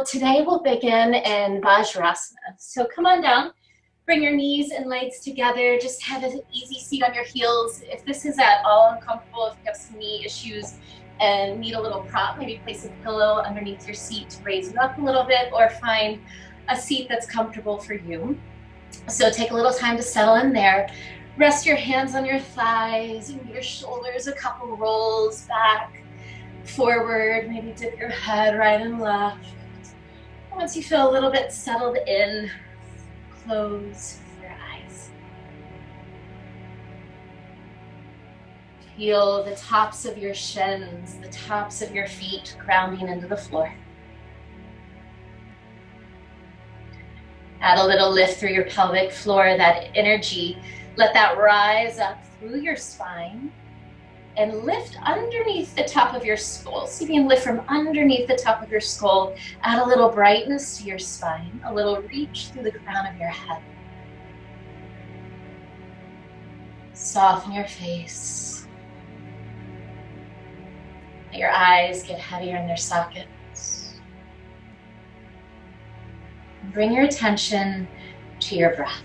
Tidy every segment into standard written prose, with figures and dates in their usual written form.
So today we'll begin in Vajrasana. So come on down, bring your knees and legs together. Just have an easy seat on your heels. If this is at all uncomfortable, if you have some knee issues and need a little prop, maybe place a pillow underneath your seat to raise you up a little bit, or find a seat that's comfortable for you. So take a little time to settle in there. Rest your hands on your thighs and your shoulders, a couple rolls back, forward, maybe dip your head right and left. Once you feel a little bit settled in, close your eyes. Feel the tops of your shins, the tops of your feet grounding into the floor. Add a little lift through your pelvic floor, that energy. Let that rise up through your spine and lift underneath the top of your skull. See if you can lift from underneath the top of your skull. Add a little brightness to your spine, a little reach through the crown of your head. Soften your face. Let your eyes get heavier in their sockets. Bring your attention to your breath.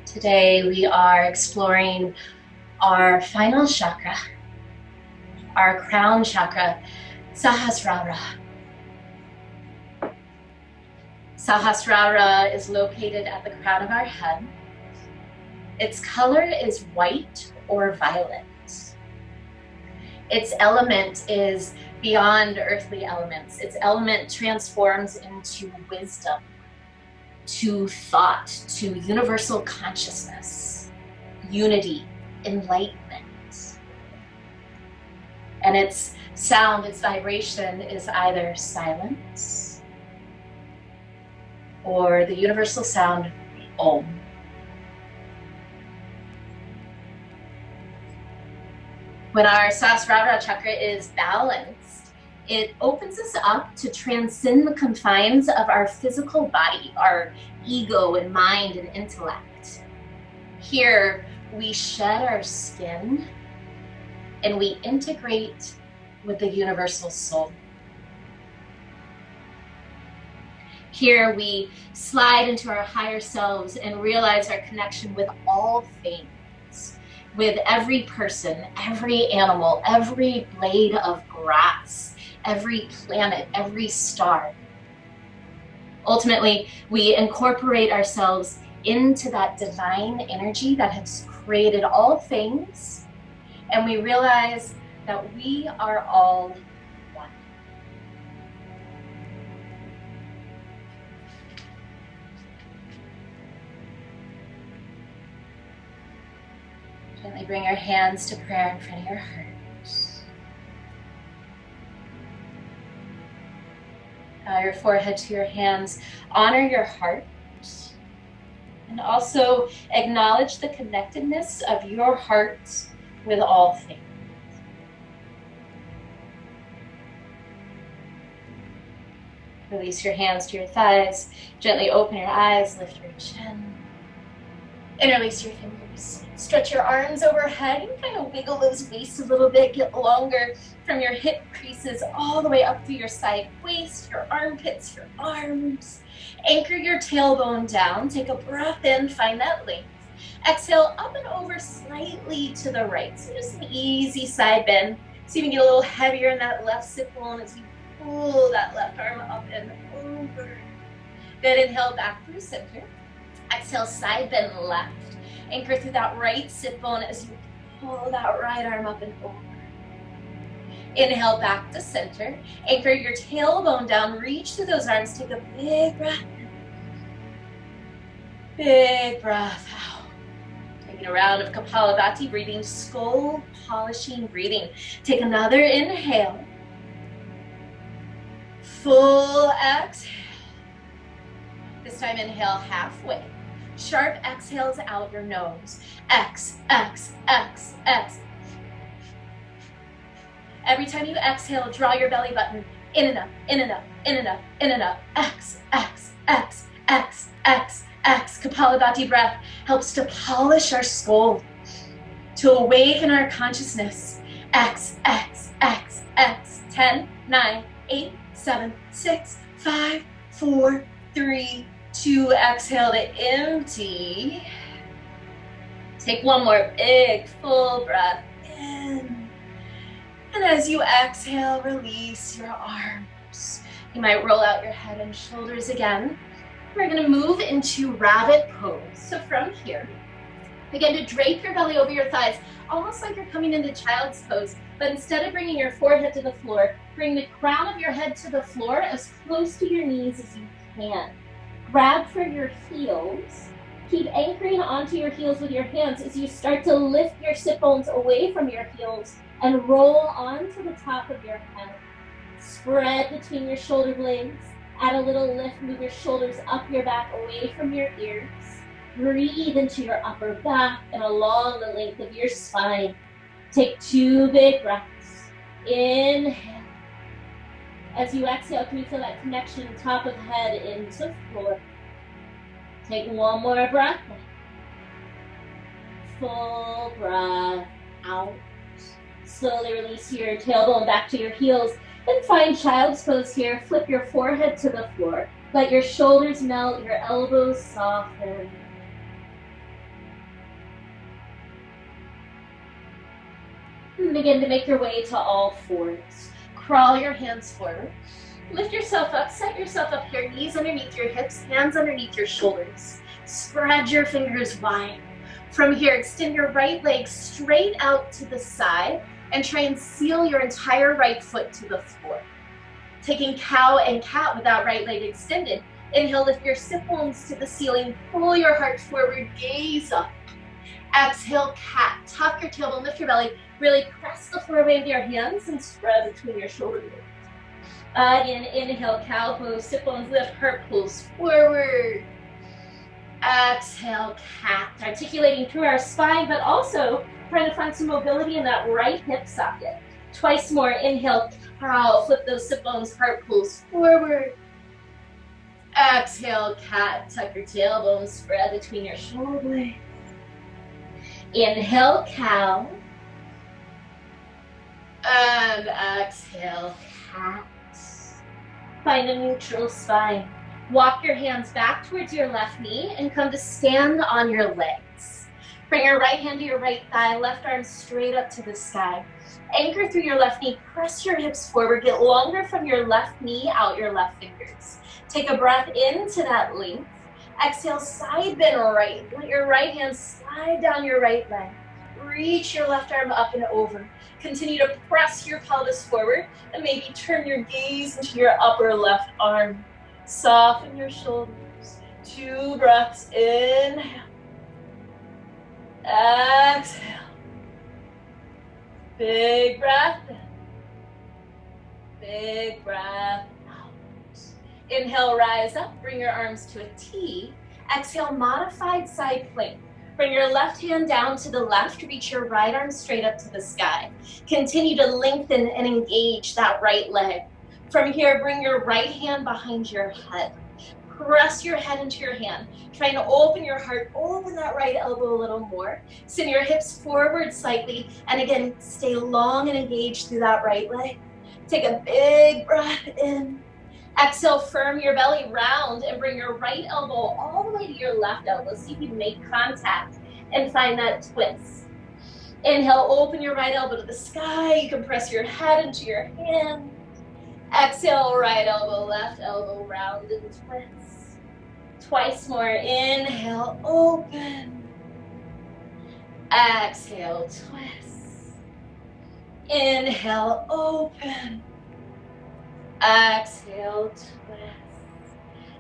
Today we are exploring our final chakra, our crown chakra, SAHASRARA. SAHASRARA is located at the crown of our head. Its color is white or violet. Its element is beyond earthly elements. Its element transforms into wisdom, to thought, to universal consciousness, unity, enlightenment. And its sound, its vibration is either silence or the universal sound Om. When our Sahasrara chakra is balanced, it opens us up to transcend the confines of our physical body, our ego and mind and intellect. Here, we shed our skin and we integrate with the universal soul. Here, we slide into our higher selves and realize our connection with all things, with every person, every animal, every blade of grass, every planet, every star. Ultimately, we incorporate ourselves into that divine energy that has created all things, and we realize that we are all one. Gently bring your hands to prayer in front of your heart. Bow your forehead to your hands. Honor your heart. And also acknowledge the connectedness of your heart with all things. Release your hands to your thighs. Gently open your eyes. Lift your chin. Interlace your fingers. Stretch your arms overhead and kind of wiggle those waists a little bit. Get longer from your hip creases all the way up through your side waist, your armpits, your arms. Anchor your tailbone down. Take a breath in, find that length. Exhale up and over slightly to the right. So just an easy side bend. So you can get a little heavier in that left sit bone as you pull that left arm up and over. Then inhale back through center. Exhale, side bend left. Anchor through that right sit bone as you pull that right arm up and over. Inhale back to center. Anchor your tailbone down. Reach through those arms. Take a big breath in. Big breath out. Taking a round of Kapalabhati breathing, skull polishing breathing. Take another inhale. Full exhale. This time inhale halfway. Sharp exhales out your nose. X, X, X, X. Every time you exhale, draw your belly button in and up, in and up, in and up, in and up. X, X, X, X, X, X. Kapalabhati breath helps to polish our skull. to awaken our consciousness. X, X, X, X. 10, 9, 8, 7, 6, 5, 4, 3, 2. Exhale to empty. Take one more big full breath in. And as you exhale, release your arms. You might roll out your head and shoulders again. We're going to move into rabbit pose. So from here, begin to drape your belly over your thighs, almost like you're coming into child's pose. But instead of bringing your forehead to the floor, bring the crown of your head to the floor as close to your knees as you can. Grab for your heels. Keep anchoring onto your heels with your hands as you start to lift your sit bones away from your heels and roll onto the top of your head. Spread between your shoulder blades. Add a little lift, move your shoulders up your back, away from your ears. Breathe into your upper back and along the length of your spine. Take 2 big breaths. Inhale. As you exhale, can you feel that connection top of head into floor? Take one more breath. Full breath out. Slowly release your tailbone back to your heels. Then find child's pose here. Flip your forehead to the floor. Let your shoulders melt, your elbows soften. And begin to make your way to all fours. Crawl your hands forward. Lift yourself up, set yourself up here, knees underneath your hips, hands underneath your shoulders. Spread your fingers wide. From here, extend your right leg straight out to the side and try and seal your entire right foot to the floor. Taking cow and cat with that right leg extended. Inhale, lift your sit bones to the ceiling, pull your heart forward, gaze up. Exhale, cat. Tuck your tailbone, lift your belly. Really press the floor away with your hands and spread between your shoulder blades. Again, inhale, cow pose, sit bones lift, heart pulls forward. Exhale, cat. Articulating through our spine, but also trying to find some mobility in that right hip socket. Twice more, inhale, cow. Flip those sit bones, heart pulls forward. Exhale, cat. Tuck your tailbone, spread between your shoulder blades. Inhale, cow. And exhale, cat. Find a neutral spine. Walk your hands back towards your left knee and come to stand on your legs. Bring your right hand to your right thigh, left arm straight up to the sky. Anchor through your left knee, press your hips forward, get longer from your left knee, out your left fingers. Take a breath into that length. Exhale, side bend right. Let your right hand slide down your right leg. Reach your left arm up and over. Continue to press your pelvis forward and maybe turn your gaze into your upper left arm. Soften your shoulders. 2 breaths. Inhale. Exhale. Big breath in. Big breath out. Inhale, rise up. Bring your arms to a T. Exhale, modified side plank. Bring your left hand down to the left, reach your right arm straight up to the sky. Continue to lengthen and engage that right leg. From here, bring your right hand behind your head. Press your head into your hand. Try and open your heart, open that right elbow a little more. Send your hips forward slightly, and again, stay long and engaged through that right leg. Take a big breath in. Exhale, firm your belly round and bring your right elbow all the way to your left elbow. See if you can make contact and find that twist. Inhale, open your right elbow to the sky. You can press your head into your hand. Exhale, right elbow, left elbow, round and twist. Twice more. Inhale, open. Exhale, twist. Inhale, open. Exhale, twist.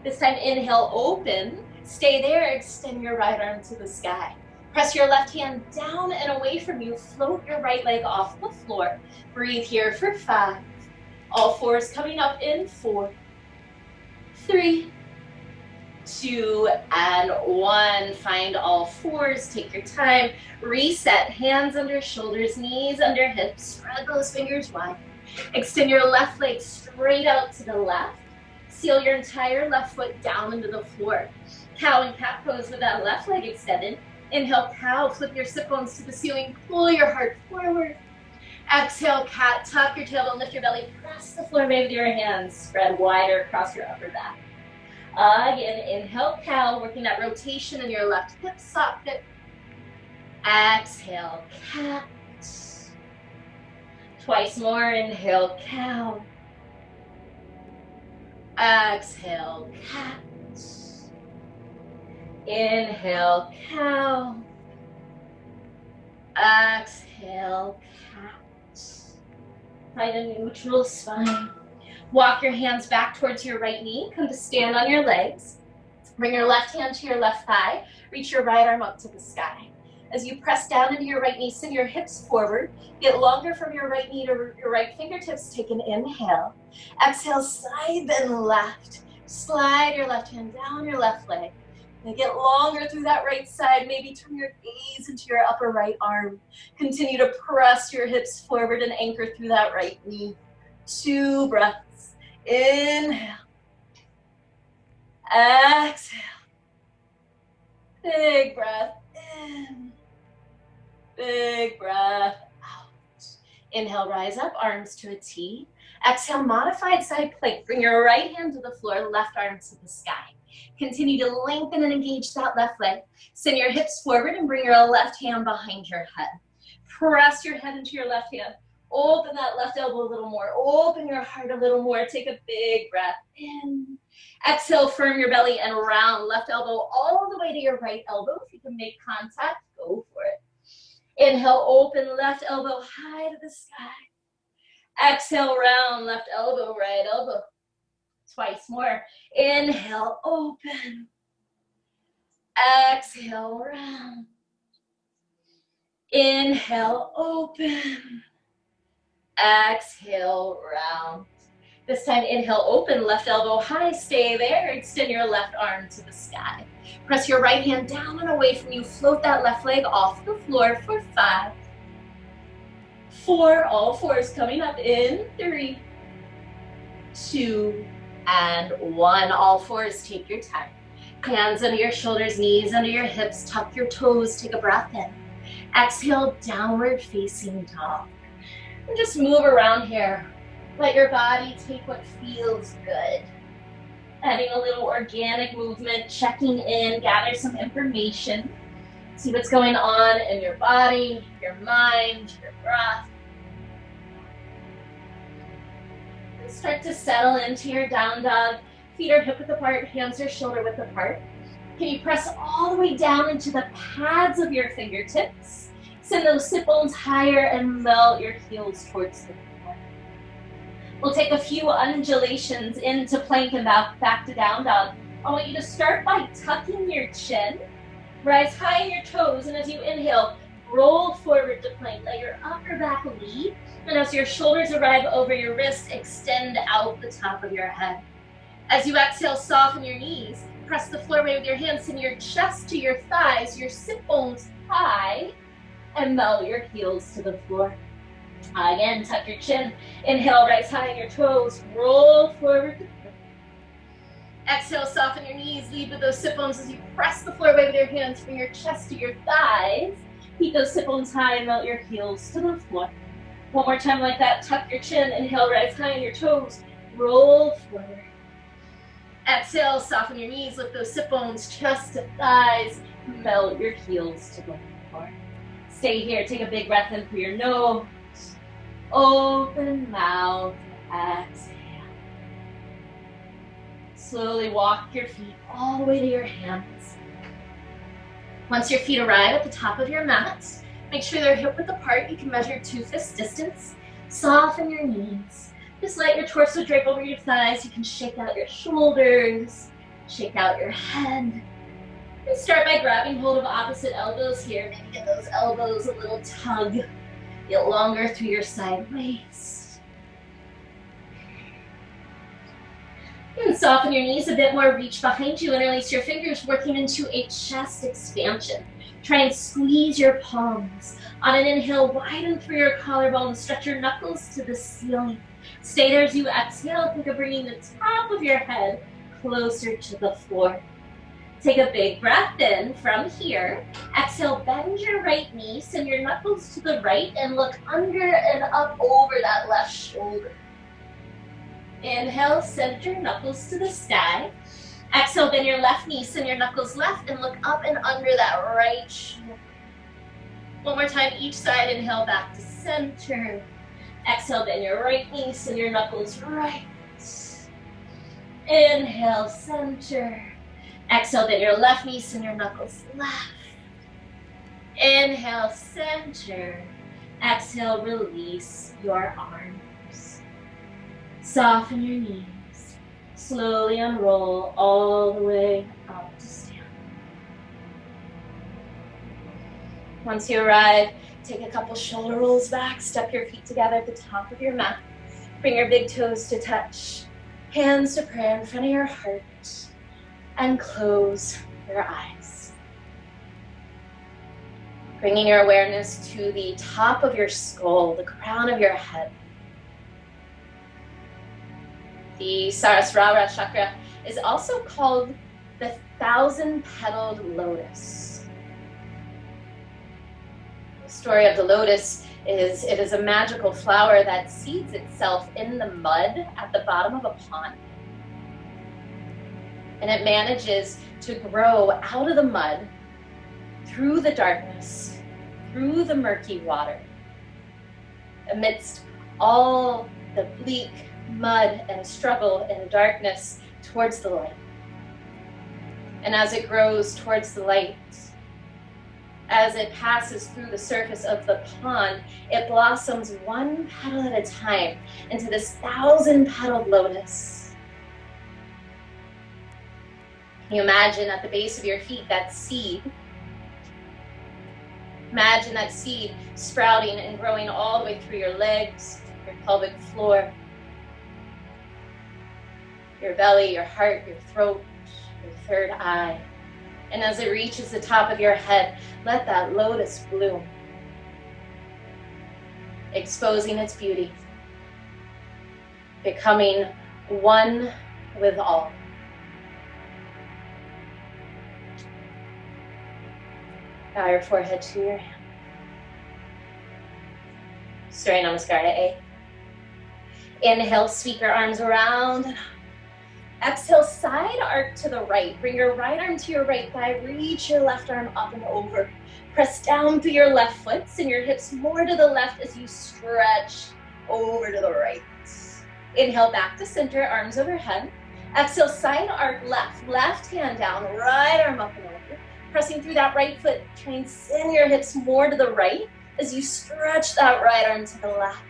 This time, inhale, open. Stay there, extend your right arm to the sky. Press your left hand down and away from you. Float your right leg off the floor. Breathe here for 5. All fours coming up in 4, 3, 2, and 1. Find all fours, take your time. Reset, hands under shoulders, knees under hips. Spread those fingers wide. Extend your left leg straight out to the left. Seal your entire left foot down into the floor. Cow and cat pose with that left leg extended. Inhale, cow, flip your sit bones to the ceiling, pull your heart forward. Exhale, cat, tuck your tailbone, lift your belly, press the floor with your hands, spread wider across your upper back. Again, inhale, cow, working that rotation in your left hip socket. Exhale, cat. Twice more, inhale, cow. Exhale, cat. Inhale, cow. Exhale, cat. Find a neutral spine. Walk your hands back towards your right knee. Come to stand on your legs. Bring your left hand to your left thigh. Reach your right arm up to the sky. As you press down into your right knee, send your hips forward. Get longer from your right knee to your right fingertips. Take an inhale. Exhale, side then left. Slide your left hand down your left leg. And get longer through that right side. Maybe turn your gaze into your upper right arm. Continue to press your hips forward and anchor through that right knee. 2 breaths. Inhale. Exhale. Big breath in. Big breath out. Inhale, rise up, arms to a T. Exhale, modified side plank. Bring your right hand to the floor, left arm to the sky. Continue to lengthen and engage that left leg. Send your hips forward and bring your left hand behind your head. Press your head into your left hand. Open that left elbow a little more. Open your heart a little more. Take a big breath in. Exhale, firm your belly and round. Left elbow all the way to your right elbow. If you can make contact, go for it. Inhale, open left elbow high to the sky. Exhale, round left elbow, right elbow. Twice more. Inhale, open. Exhale, round. Inhale, open. Exhale, round. This time, inhale, open, left elbow high, stay there. Extend your left arm to the sky. Press your right hand down and away from you. Float that left leg off the floor for 5, 4, all fours coming up in 3, 2, and 1. All fours, take your time. Hands under your shoulders, knees under your hips, tuck your toes, take a breath in. Exhale, downward facing dog. And just move around here. Let your body take what feels good. Adding a little organic movement, checking in, gather some information. See what's going on in your body, your mind, your breath. And start to settle into your down dog. Feet are hip width apart, hands are shoulder width apart. Can you press all the way down into the pads of your fingertips? Send those sit bones higher and melt your heels towards the floor. We'll take a few undulations into plank and back to down dog. I want you to start by tucking your chin. Rise high in your toes, and as you inhale, roll forward to plank. Let your upper back lead, and as your shoulders arrive over your wrists, extend out the top of your head. As you exhale, soften your knees. Press the floor with your hands, send your chest to your thighs, your sit bones high, and melt your heels to the floor. Again, tuck your chin. Inhale, rise high in your toes. Roll forward to plank. Exhale, soften your knees. Lead with those sit bones as you press the floor with your hands from your chest to your thighs. Keep those sit bones high and melt your heels to the floor. One more time like that. Tuck your chin. Inhale, rise high in your toes. Roll forward. Exhale, soften your knees. Lift those sit bones, chest to thighs. Melt your heels to the floor. Stay here. Take a big breath in through your nose. Open mouth. Exhale. Slowly walk your feet all the way to your hands. Once your feet arrive at the top of your mat, make sure they're hip width apart. You can measure 2 fist distance. Soften your knees. Just let your torso drape over your thighs. You can shake out your shoulders, shake out your head. And start by grabbing hold of opposite elbows here. Maybe get those elbows a little tug. Get longer through your side waist. And soften your knees a bit more. Reach behind you and release your fingers, working into a chest expansion. Try and squeeze your palms. On an inhale, widen through your collarbone. Stretch your knuckles to the ceiling. Stay there as you exhale. Think of bringing the top of your head closer to the floor. Take a big breath in from here. Exhale, bend your right knee, send your knuckles to the right and look under and up over that left shoulder. Inhale, center, knuckles to the sky. Exhale, bend your left knee, send your knuckles left and look up and under that right shoulder. One more time, each side. Inhale, back to center. Exhale, bend your right knee, send your knuckles right. Inhale, center. Exhale, bend your left knee, send your knuckles left. Inhale, center. Exhale, release your arms. Soften your knees. Slowly unroll all the way up to stand. Once you arrive, take a couple shoulder rolls back, step your feet together at the top of your mat. Bring your big toes to touch. Hands to prayer in front of your heart. And close your eyes. Bringing your awareness to the top of your skull, the crown of your head. The SAHASRARA chakra is also called the 1,000-petaled lotus. The story of the lotus is it is a magical flower that seeds itself in the mud at the bottom of a pond. And it manages to grow out of the mud, through the darkness, through the murky water, amidst all the bleak mud and struggle and darkness towards the light. And as it grows towards the light, as it passes through the surface of the pond, it blossoms one petal at a time into this 1,000-petaled lotus. Can you imagine at the base of your feet that seed? Imagine that seed sprouting and growing all the way through your legs, your pelvic floor, your belly, your heart, your throat, your third eye. And as it reaches the top of your head, let that lotus bloom, exposing its beauty, becoming one with all. Bow your forehead to your hand. Surya Namaskara A. Inhale, sweep your arms around. Exhale, side arc to the right. Bring your right arm to your right thigh. Reach your left arm up and over. Press down through your left foot. Send your hips more to the left as you stretch over to the right. Inhale, back to center, arms overhead. Exhale, side arc left. Left hand down, right arm up and over. Pressing through that right foot, try and send your hips more to the right as you stretch that right arm to the left.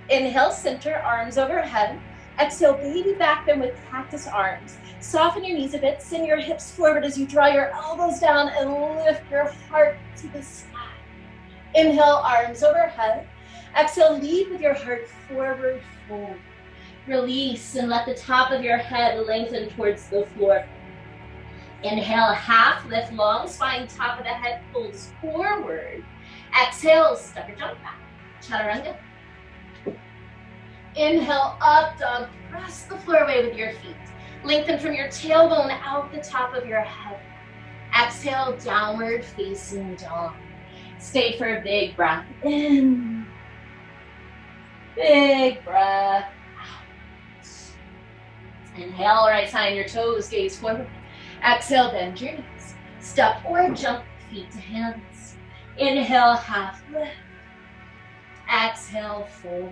Inhale, center, arms overhead. Exhale, baby back bend with cactus arms. Soften your knees a bit, send your hips forward as you draw your elbows down and lift your heart to the sky. Inhale, arms overhead. Exhale, lead with your heart forward, fold. Release and let the top of your head lengthen towards the floor. Inhale, half lift, long spine, top of the head pulls forward. Exhale, step your jump back. Chaturanga. Inhale, up dog, press the floor away with your feet. Lengthen from your tailbone out the top of your head. Exhale, downward facing dog. Stay for a big breath in. Big breath out. Inhale, right side on your toes, gaze forward. Exhale, bend your knees. Step or jump, feet to hands. Inhale, half lift. Exhale, fold.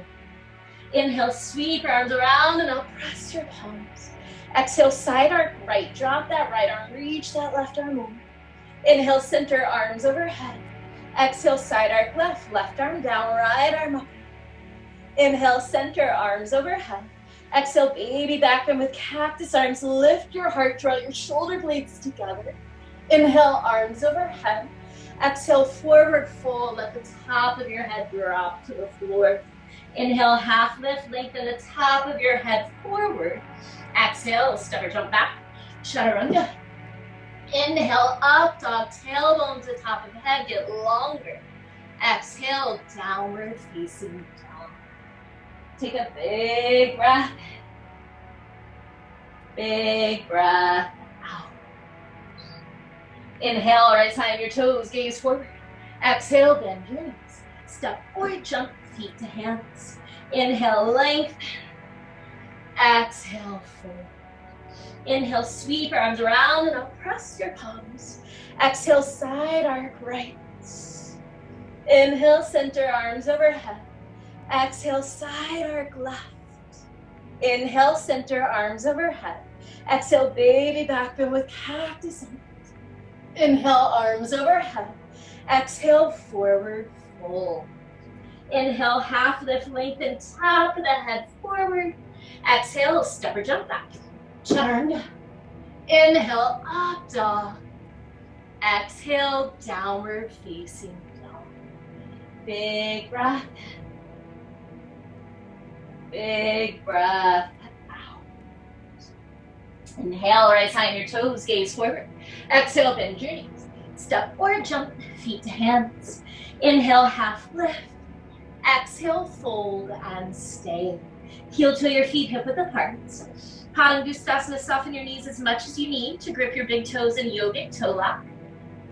Inhale, sweep your arms around and out, press your palms. Exhale, side arc right. Drop that right arm, reach that left arm over. Inhale, center, arms overhead. Exhale, side arc left, left arm down, right arm up. Inhale, center, arms overhead. Exhale, baby back bend with cactus arms. Lift your heart, draw your shoulder blades together. Inhale, arms overhead. Exhale, forward fold. Let the top of your head drop to the floor. Inhale, half lift, lengthen the top of your head forward. Exhale, step or jump back. Chaturanga. Inhale, up dog, tailbone to top of the head, get longer. Exhale, downward facing dog. Take a big breath in. Big breath out. Inhale, right side of your toes, gaze forward. Exhale, bend your knees. Step or jump, feet to hands. Inhale, lengthen. Exhale, fold. Inhale, sweep your arms around and up, press your palms. Exhale, side arc right. Inhale, center arms overhead. Exhale, side arc left. Inhale, center arms overhead. Exhale, baby back bend with cactus. Inhale, arms overhead. Exhale, forward fold. Inhale, half lift, lengthen, top of the head forward. Exhale, step or jump back. Turn. Inhale, up dog. Exhale, downward facing dog. Big breath. Big breath out. Inhale, right side on your toes, gaze forward. Exhale, bend your knees. Step or jump, feet to hands. Inhale, half lift. Exhale, fold and stay. Heel to your feet hip width apart. Padangustasana, soften your knees as much as you need to grip your big toes in yogic toe lock.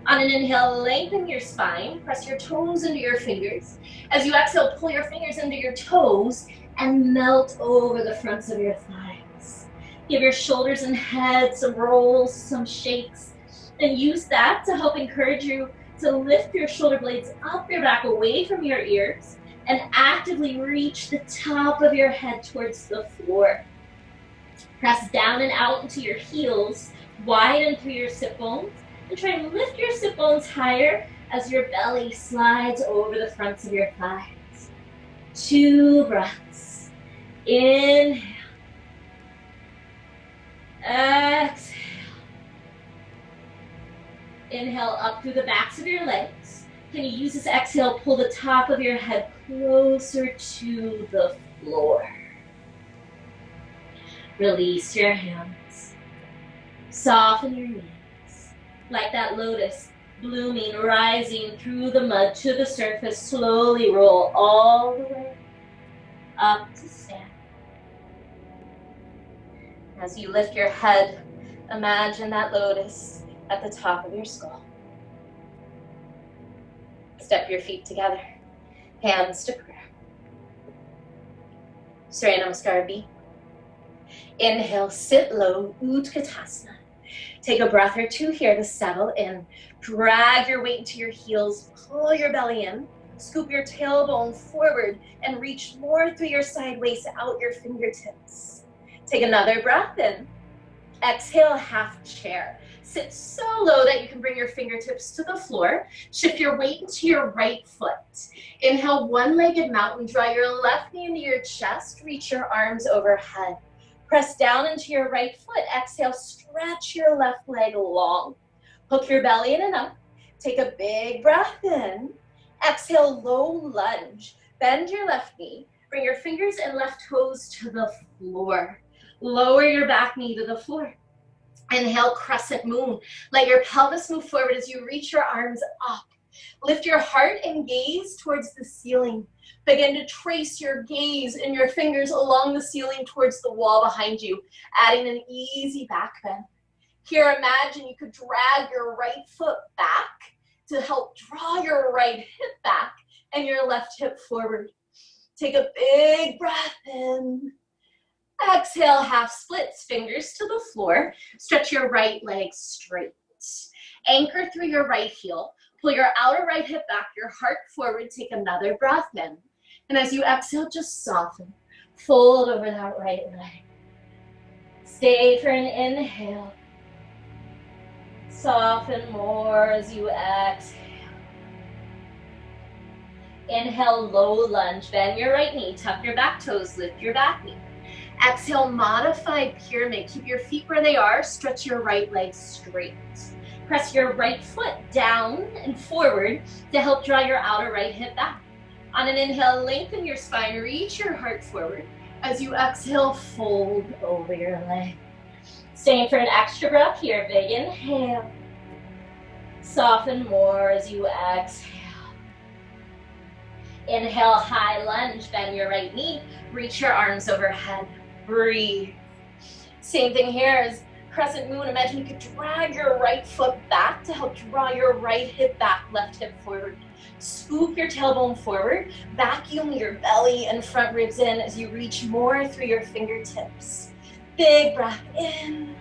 On an inhale, lengthen your spine. Press your toes into your fingers. As you exhale, pull your fingers into your toes and melt over the fronts of your thighs. Give your shoulders and head some rolls, some shakes, and use that to help encourage you to lift your shoulder blades up your back away from your ears and actively reach the top of your head towards the floor. Press down and out into your heels, widen through your sit bones, and try and lift your sit bones higher as your belly slides over the fronts of your thighs. 2 breaths. Inhale. Exhale. Inhale up through the backs of your legs. Can you use this exhale, pull the top of your head closer to the floor. Release your hands. Soften your knees. Like that lotus blooming, rising through the mud to the surface, slowly roll all the way up to stand. As you lift your head, imagine that lotus at the top of your skull. Step your feet together, hands to prayer. Surya Namaskar B. Inhale, sit low, Utkatasana. Take a breath or two here to settle in. Drag your weight into your heels, pull your belly in, scoop your tailbone forward, and reach more through your side waist out your fingertips. Take another breath in. Exhale, half chair. Sit so low that you can bring your fingertips to the floor. Shift your weight into your right foot. Inhale, one-legged mountain. Draw your left knee into your chest. Reach your arms overhead. Press down into your right foot. Exhale, stretch your left leg long. Hook your belly in and up. Take a big breath in. Exhale, low lunge. Bend your left knee. Bring your fingers and left toes to the floor. Lower your back knee to the floor. Inhale, crescent moon. Let your pelvis move forward as you reach your arms up. Lift your heart and gaze towards the ceiling. Begin to trace your gaze and your fingers along the ceiling towards the wall behind you, adding an easy back bend. Here, imagine you could drag your right foot back to help draw your right hip back and your left hip forward. Take a big breath in. Exhale, half splits, fingers to the floor. Stretch your right leg straight. Anchor through your right heel. Pull your outer right hip back, your heart forward. Take another breath in. And as you exhale, just soften. Fold over that right leg. Stay for an inhale. Soften more as you exhale. Inhale, low lunge. Bend your right knee. Tuck your back toes. Lift your back knee. Exhale, modified pyramid. Keep your feet where they are. Stretch your right leg straight. Press your right foot down and forward to help draw your outer right hip back. On an inhale, lengthen your spine. Reach your heart forward. As you exhale, fold over your leg. Staying for an extra breath here. Big inhale. Soften more as you exhale. Inhale, high lunge. Bend your right knee. Reach your arms overhead. Breathe. Same thing here as Crescent moon, imagine you could drag your right foot back to help draw your right hip back, left hip forward. Scoop your tailbone forward, vacuum your belly and front ribs in as you reach more through your fingertips. Big breath in.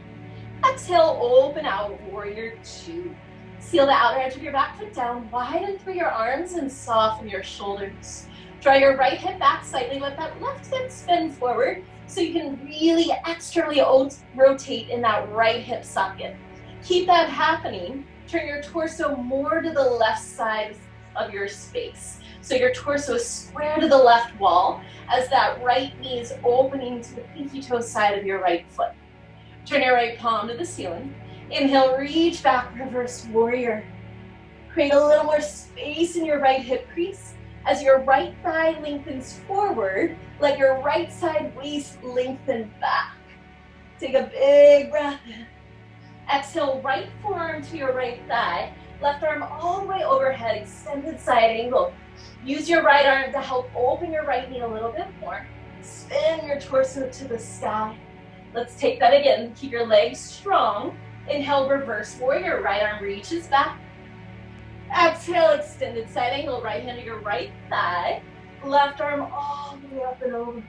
Exhale, open out, warrior two. Seal the outer edge of your back foot down, widen through your arms and soften your shoulders. Draw your right hip back slightly, let that left hip spin forward so you can really externally rotate in that right hip socket. Keep that happening. Turn your torso more to the left side of your space. So your torso is square to the left wall as that right knee is opening to the pinky toe side of your right foot. Turn your right palm to the ceiling. Inhale, reach back, reverse warrior. Create a little more space in your right hip crease. As your right thigh lengthens forward, let your right side waist lengthen back. Take a big breath in. Exhale, right forearm to your right thigh. Left arm all the way overhead, extended side angle. Use your right arm to help open your right knee a little bit more. Spin your torso to the sky. Let's take that again. Keep your legs strong. Inhale, reverse warrior. Right arm reaches back. Exhale, extended side angle. Right hand to your right thigh. Left arm all the way up and over.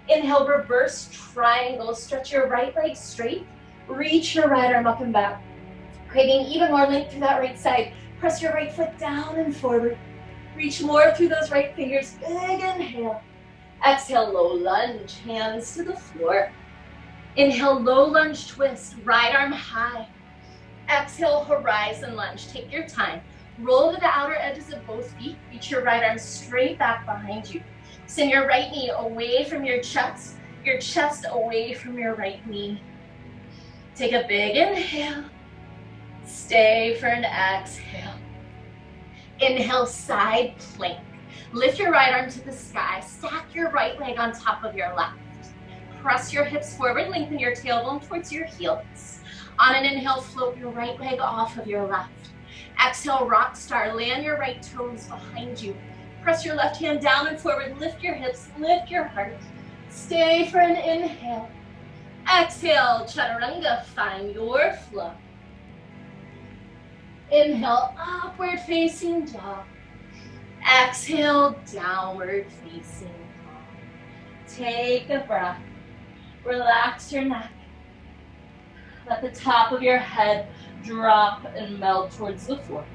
Inhale, reverse triangle. Stretch your right leg straight. Reach your right arm up and back. Creating even more length through that right side. Press your right foot down and forward. Reach more through those right fingers. Big inhale. Exhale, low lunge. Hands to the floor. Inhale, low lunge twist. Right arm high. Exhale, horizon lunge. Take your time. Roll to the outer edges of both feet. Reach your right arm straight back behind you. Send your right knee away from your chest away from your right knee. Take a big inhale. Stay for an exhale. Inhale, side plank. Lift your right arm to the sky. Stack your right leg on top of your left. Press your hips forward. Lengthen your tailbone towards your heels. On an inhale, float your right leg off of your left. Exhale, rock star. Land your right toes behind you. Press your left hand down and forward. Lift your hips. Lift your heart. Stay for an inhale. Exhale, chaturanga. Find your flow. Inhale, upward facing dog. Exhale, downward facing dog. Take a breath. Relax your neck. Let the top of your head drop and melt towards the floor.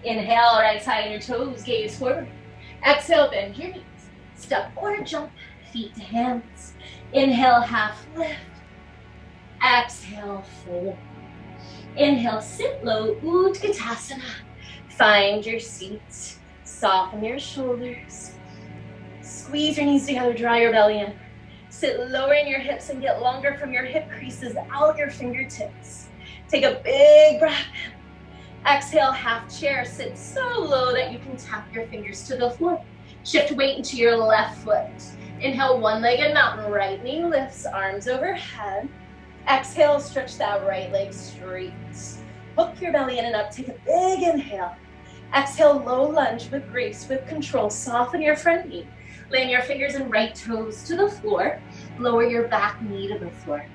Inhale, right side on your toes, gaze forward. Exhale, bend your knees. Step or jump, feet to hands. Inhale, half lift. Exhale, fold. Inhale, sit low, Utkatasana. Find your seat. Soften your shoulders. Squeeze your knees together, draw your belly in. Sit lowering your hips and get longer from your hip creases out your fingertips. Take a big breath in. Exhale, half chair. Sit so low that you can tap your fingers to the floor. Shift weight into your left foot. Inhale, one-legged mountain. Right knee lifts, arms overhead. Exhale, stretch that right leg straight. Hook your belly in and up. Take a big inhale. Exhale, low lunge with grace, with control. Soften your front knee. Land your fingers and right toes to the floor. Lower your back knee to the floor.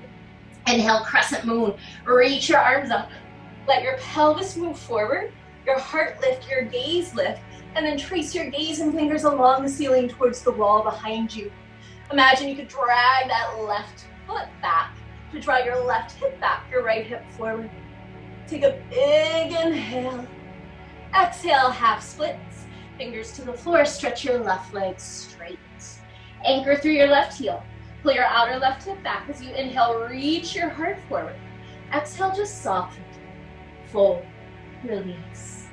Inhale, crescent moon. Reach your arms up. Let your pelvis move forward. Your heart lift, your gaze lift. And then trace your gaze and fingers along the ceiling towards the wall behind you. Imagine you could drag that left foot back to draw your left hip back, your right hip forward. Take a big inhale. Exhale, half splits. Fingers to the floor, stretch your left leg straight. Anchor through your left heel. Pull your outer left hip back as you inhale, reach your heart forward. Exhale, just soften. Fold, release.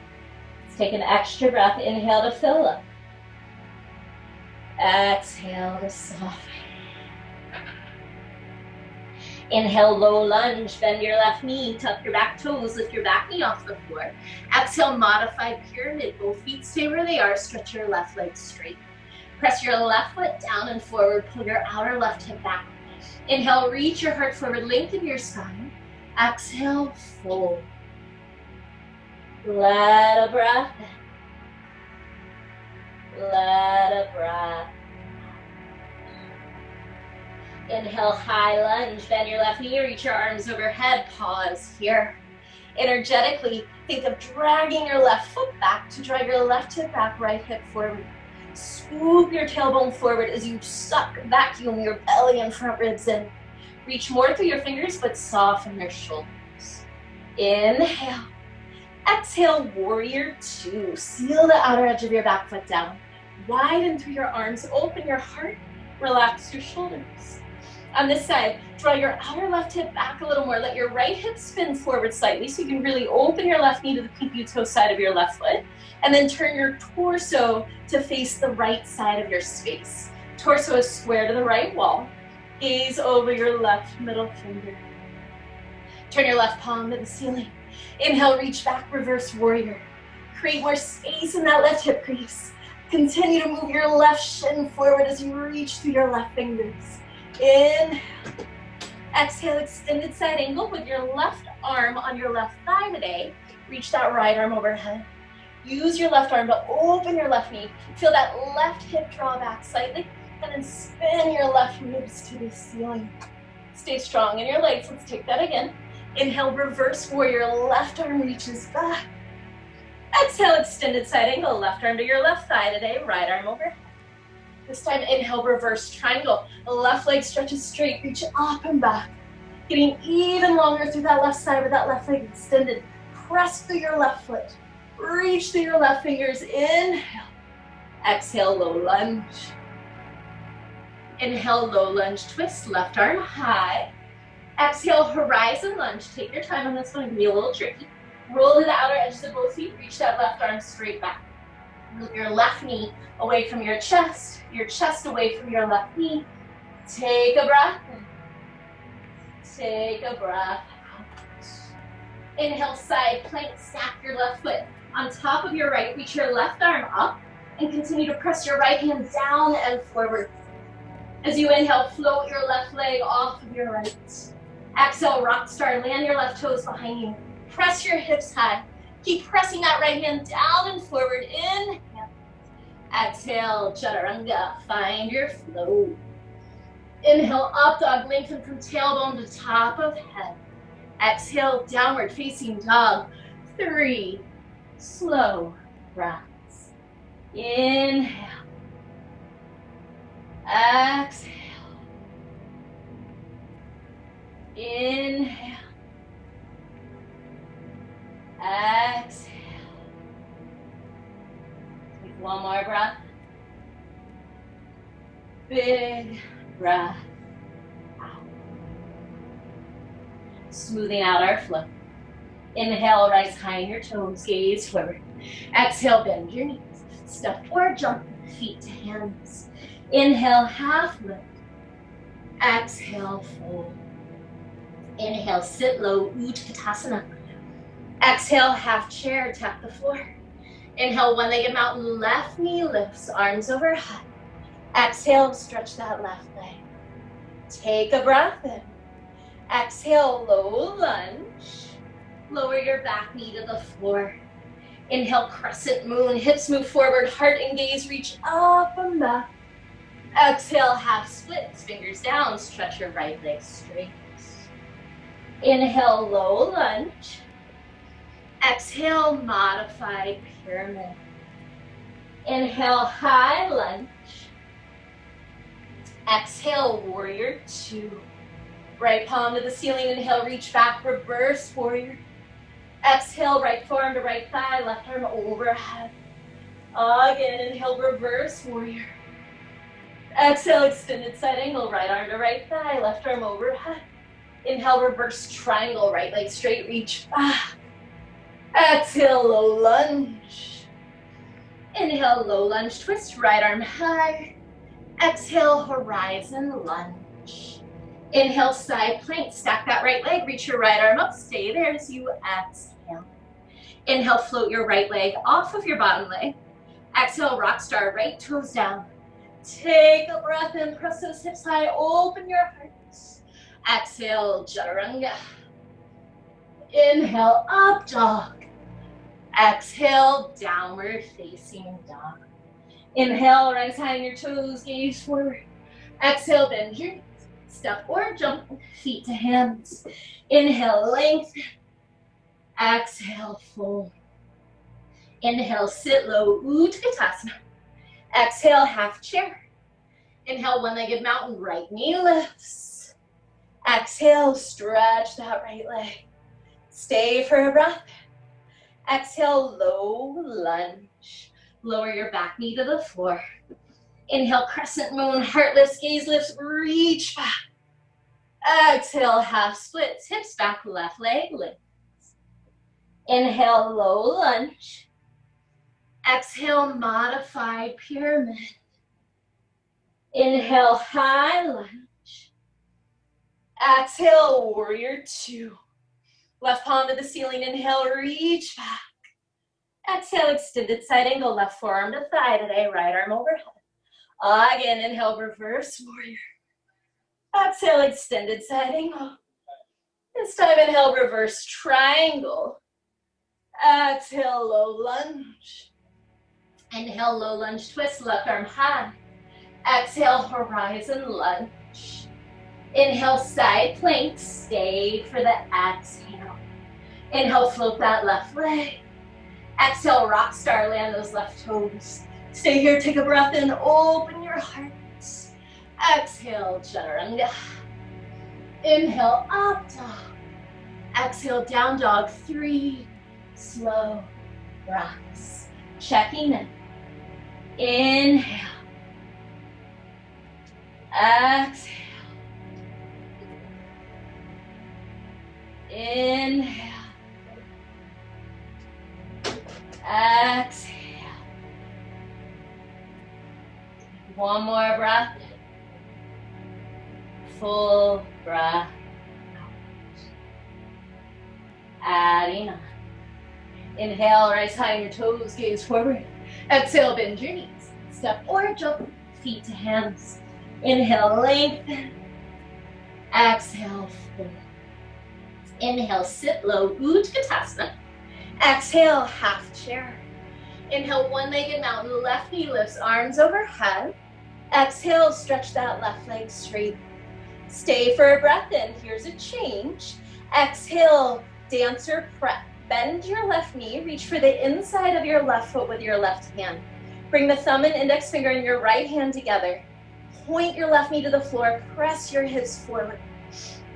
Let's take an extra breath. Inhale to fill up. Exhale to soften. Inhale, low lunge, bend your left knee, tuck your back toes, lift your back knee off the floor. Exhale, modified pyramid. Both feet stay where they are. Stretch your left leg straight. Press your left foot down and forward. Pull your outer left hip back. Inhale, reach your heart forward. Lengthen your spine. Exhale, fold. Let a breath in. Let a breath. Inhale, high lunge, bend your left knee, reach your arms overhead, pause here. Energetically, think of dragging your left foot back to drive your left hip back, right hip forward. Swoop your tailbone forward as you suck, vacuum your belly and front ribs in. Reach more through your fingers, but soften your shoulders. Inhale. Exhale, warrior two. Seal the outer edge of your back foot down. Widen through your arms, open your heart, relax your shoulders. On this side, draw your outer left hip back a little more. Let your right hip spin forward slightly so you can really open your left knee to the pinky toe side of your left foot. And then turn your torso to face the right side of your space. Torso is square to the right wall. Gaze over your left middle finger. Turn your left palm to the ceiling. Inhale, reach back, reverse warrior. Create more space in that left hip crease. Continue to move your left shin forward as you reach through your left fingers. Inhale. Exhale, extended side angle with your left arm on your left thigh today. Reach that right arm overhead. Use your left arm to open your left knee. Feel that left hip draw back slightly, and then spin your left ribs to the ceiling. Stay strong in your legs. Let's take that again. Inhale, reverse warrior, left arm reaches back. Exhale, extended side angle, left arm to your left thigh today, right arm over. This time, inhale, reverse triangle. Left leg stretches straight, reach up and back. Getting even longer through that left side with that left leg extended. Press through your left foot. Reach through your left fingers. Inhale. Exhale, low lunge. Inhale, low lunge, twist, left arm high. Exhale, horizon lunge. Take your time on this one, it can be a little tricky. Roll to the outer edges of both feet, reach that left arm straight back. Move your left knee away from your chest away from your left knee. Take a breath in. Take a breath out. Inhale, side plank, stack your left foot on top of your right, reach your left arm up, and continue to press your right hand down and forward. As you inhale, float your left leg off of your right. Exhale, rock star, land your left toes behind you. Press your hips high. Keep pressing that right hand down and forward. Inhale. Exhale, chaturanga, find your flow. Inhale, up dog, lengthen from tailbone to top of head. Exhale, downward facing dog. 3 slow breaths. Inhale. Exhale. Inhale. Exhale. Take one more breath. Big breath out. Smoothing out our flow. Inhale, rise high in your toes, gaze forward. Exhale, bend your knees. Step forward, jump feet to hands. Inhale, half lift. Exhale, fold. Inhale, sit low, Utkatasana. Exhale, half chair, tap the floor. Inhale, one-legged mountain, left knee lifts, arms overhead. Exhale, stretch that left leg. Take a breath in. Exhale, low lunge. Lower your back knee to the floor. Inhale, crescent moon, hips move forward, heart and gaze reach up and back. Exhale, half splits, fingers down, stretch your right leg straight. Inhale, low lunge. Exhale, modified pyramid. Inhale, high lunge. Exhale, warrior two. Right palm to the ceiling, inhale, reach back, reverse warrior. Exhale, right forearm to right thigh, left arm overhead. Again, inhale, reverse warrior. Exhale, extended side angle, right arm to right thigh, left arm overhead. Inhale, reverse triangle, right leg straight, reach back. Exhale, low lunge. Inhale, low lunge, twist, right arm high. Exhale, horizon lunge. Inhale, side plank, stack that right leg, reach your right arm up, stay there as you exhale. Inhale, float your right leg off of your bottom leg. Exhale, rock star, right toes down. Take a breath in, press those hips high, open your heart. Exhale, chaturanga. Inhale, up dog. Exhale, downward facing dog. Inhale, rise high on your toes, gaze forward. Exhale, bend your knees. Step or jump, feet to hands. Inhale, lengthen. Exhale, fold. Inhale, sit low, Utkatasana. Exhale, half chair. Inhale, one-legged mountain, right knee lifts. Exhale, stretch that right leg. Stay for a breath. Exhale, low lunge. Lower your back knee to the floor. Inhale, crescent moon, heart lifts, gaze lifts, reach back. Exhale, half splits, hips back, left leg lifts. Inhale, low lunge. Exhale, modified pyramid. Inhale, high lunge. Exhale, warrior two. Left palm to the ceiling, inhale, reach back. Exhale, extended side angle, left forearm to thigh today, right arm overhead. Again, inhale, reverse warrior. Exhale, extended side angle. This time, inhale, reverse triangle. Exhale, low lunge. Inhale, low lunge twist, left arm high. Exhale, horizon lunge. Inhale, side plank, stay for the exhale. Inhale, float that left leg. Exhale, rock star, land those left toes. Stay here, take a breath in, open your heart. Exhale, chaturanga. Inhale, up dog. Exhale, down dog, 3 slow breaths. Checking in. Inhale. Exhale. Inhale. Exhale. One more breath. Full breath out. Adding on. Inhale, rise high on your toes, gaze forward. Exhale, bend your knees. Step or jump, feet to hands. Inhale, lengthen. Exhale, fold. Inhale, sit low, Utkatasana. Exhale, half chair. Inhale, one-legged mountain, left knee lifts, arms overhead. Exhale, stretch that left leg straight. Stay for a breath in. Here's a change. Exhale, dancer prep. Bend your left knee, reach for the inside of your left foot with your left hand. Bring the thumb and index finger in your right hand together. Point your left knee to the floor, press your hips forward.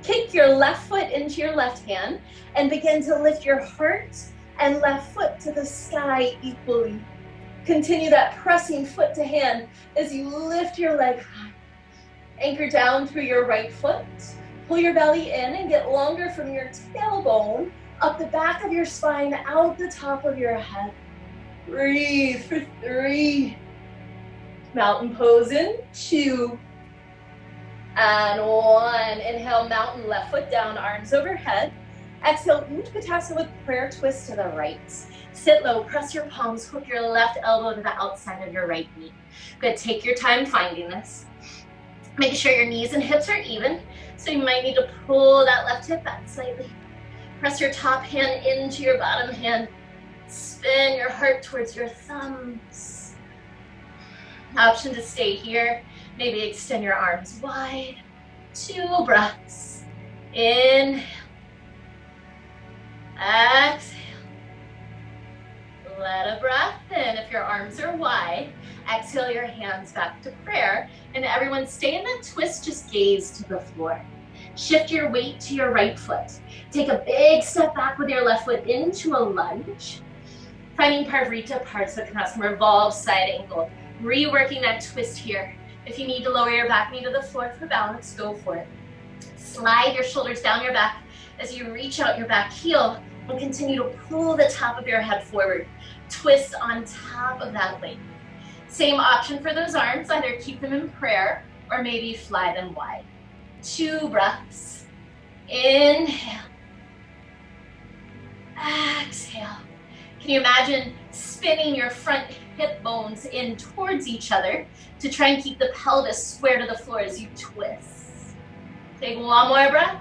Kick your left foot into your left hand and begin to lift your heart and left foot to the sky equally. Continue that pressing foot to hand as you lift your leg high. Anchor down through your right foot. Pull your belly in and get longer from your tailbone up the back of your spine, out the top of your head. Breathe for 3. Mountain pose in 2. And 1. Inhale, mountain, left foot down, arms overhead. Exhale, Utkatasana with prayer twist to the right. Sit low, press your palms, hook your left elbow to the outside of your right knee. Good, take your time finding this. Make sure your knees and hips are even, so you might need to pull that left hip back slightly. Press your top hand into your bottom hand. Spin your heart towards your thumbs. Option to stay here. Maybe extend your arms wide. 2 breaths. Inhale. Exhale. Let a breath in if your arms are wide. Exhale your hands back to prayer. And everyone stay in that twist, just gaze to the floor. Shift your weight to your right foot. Take a big step back with your left foot into a lunge. Finding Parvrita Parsvakonasana, revolve side angle. Reworking that twist here. If you need to lower your back knee to the floor for balance, go for it. Slide your shoulders down your back as you reach out your back heel and continue to pull the top of your head forward. Twist on top of that weight. Same option for those arms, either keep them in prayer or maybe fly them wide. 2 breaths. Inhale. Exhale. Can you imagine spinning your front hip bones in towards each other to try and keep the pelvis square to the floor as you twist? Take 1 more breath.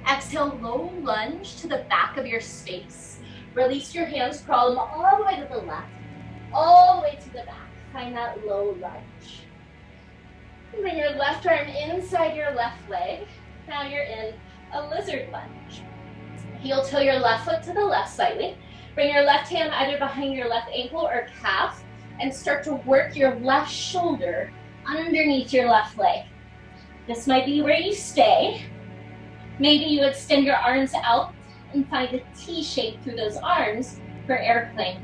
Exhale, low lunge to the back of your space. Release your hands, crawl them all the way to the left, all the way to the back. Find that low lunge. Bring your left arm inside your left leg. Now you're in a lizard lunge. Heel toe your left foot to the left slightly. Bring your left hand either behind your left ankle or calf and start to work your left shoulder underneath your left leg. This might be where you stay. Maybe you extend your arms out and find a T shape through those arms for airplane.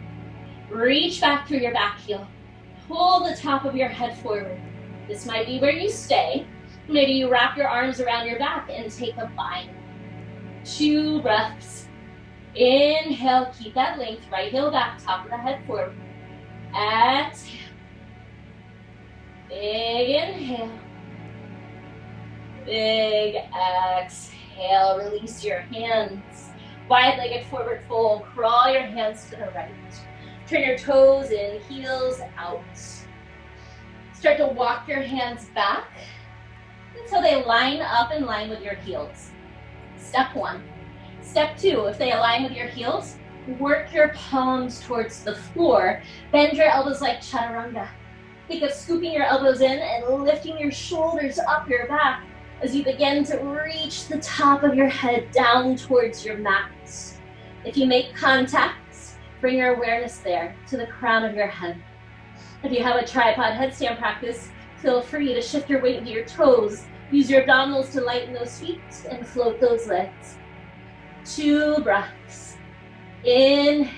Reach back through your back heel. Pull the top of your head forward. This might be where you stay. Maybe you wrap your arms around your back and take a bind. 2 breaths. Inhale, keep that length. Right heel back, top of the head forward. Exhale. Big inhale. Big exhale. Release your hands. Wide-legged forward fold. Crawl your hands to the right. Turn your toes in, heels out. Start to walk your hands back until they line up in line with your heels. Step 1. Step 2, if they align with your heels, work your palms towards the floor. Bend your elbows like chaturanga. Think of scooping your elbows in and lifting your shoulders up your back as you begin to reach the top of your head down towards your mat. If you make contacts, bring your awareness there to the crown of your head. If you have a tripod headstand practice, feel free to shift your weight into your toes. Use your abdominals to lighten those feet and float those legs. 2 breaths. Inhale.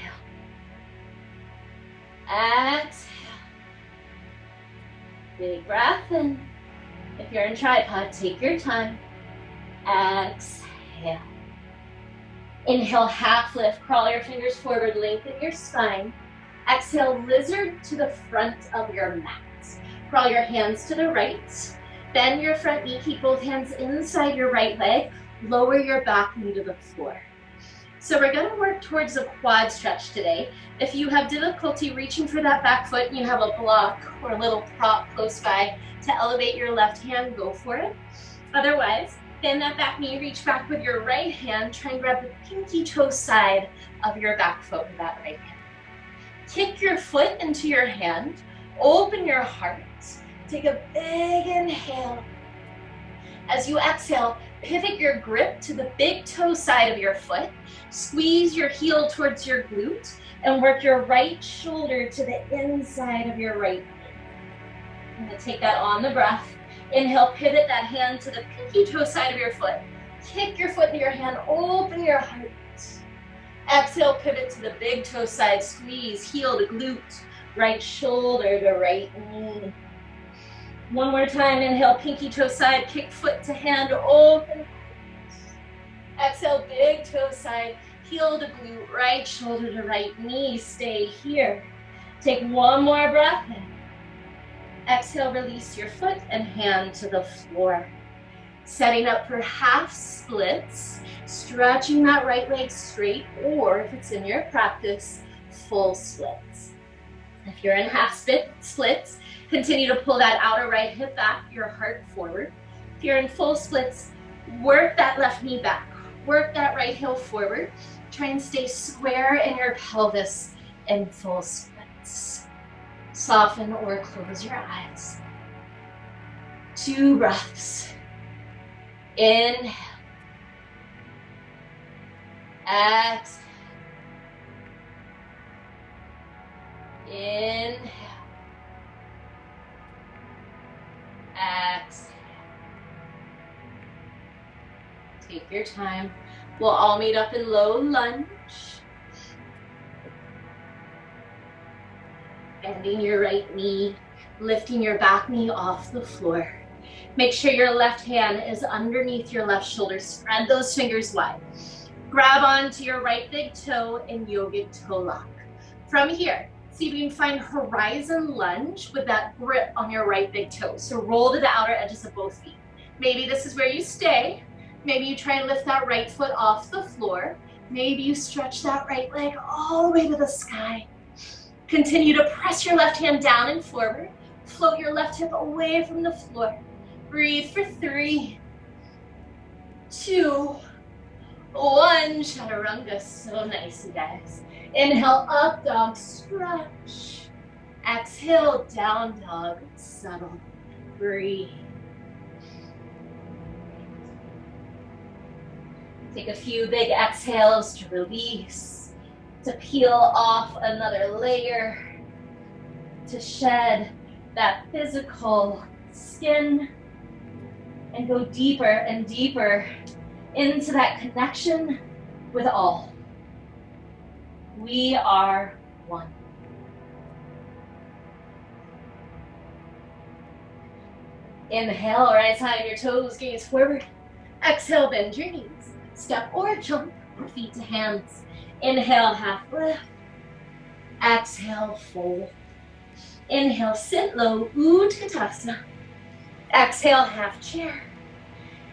Exhale. Big breath in. If you're in tripod, take your time. Exhale. Inhale, half lift. Crawl your fingers forward, lengthen your spine. Exhale, lizard to the front of your mat. Crawl your hands to the right. Bend your front knee, keep both hands inside your right leg. Lower your back knee to the floor. So we're gonna work towards a quad stretch today. If you have difficulty reaching for that back foot and you have a block or a little prop close by to elevate your left hand, go for it. Otherwise, bend that back knee, reach back with your right hand, try and grab the pinky toe side of your back foot with that right hand. Kick your foot into your hand, open your heart, take a big inhale. As you exhale, pivot your grip to the big toe side of your foot, squeeze your heel towards your glute, and work your right shoulder to the inside of your right knee. I'm gonna take that on the breath. Inhale, pivot that hand to the pinky toe side of your foot. Kick your foot into your hand, open your heart. Exhale, pivot to the big toe side, squeeze, heel to glute, right shoulder to right knee. One more time, inhale, pinky toe side, kick foot to hand, open. Exhale, big toe side, heel to glute, right shoulder to right knee. Stay here. Take one more breath in. Exhale, release your foot and hand to the floor. Setting up for half splits, stretching that right leg straight, or if it's in your practice, full splits. If you're in half splits, continue to pull that outer right hip back, your heart forward. If you're in full splits, work that left knee back, work that right heel forward. Try and stay square in your pelvis in full splits. Soften or close your eyes. 2 breaths. Inhale. Exhale. Inhale. Exhale. Take your time. We'll all meet up in low lunge. Bending your right knee, lifting your back knee off the floor. Make sure your left hand is underneath your left shoulder. Spread those fingers wide. Grab onto your right big toe in yogic toe lock. From here, see if you can find horizon lunge with that grip on your right big toe. So roll to the outer edges of both feet. Maybe this is where you stay. Maybe you try and lift that right foot off the floor. Maybe you stretch that right leg all the way to the sky. Continue to press your left hand down and forward. Float your left hip away from the floor. Breathe for 3, 2, 1. Chaturanga, so nice, you guys. Inhale, up dog, stretch. Exhale, down dog, settle. Breathe. Take a few big exhales to release, to peel off another layer, to shed that physical skin and go deeper and deeper into that connection with all. We are one. Inhale, right side of your toes, gaze forward. Exhale, bend your knees. Step or jump, feet to hands. Inhale, half lift. Exhale, fold. Inhale, sit low, Utkatasana. Exhale, half chair.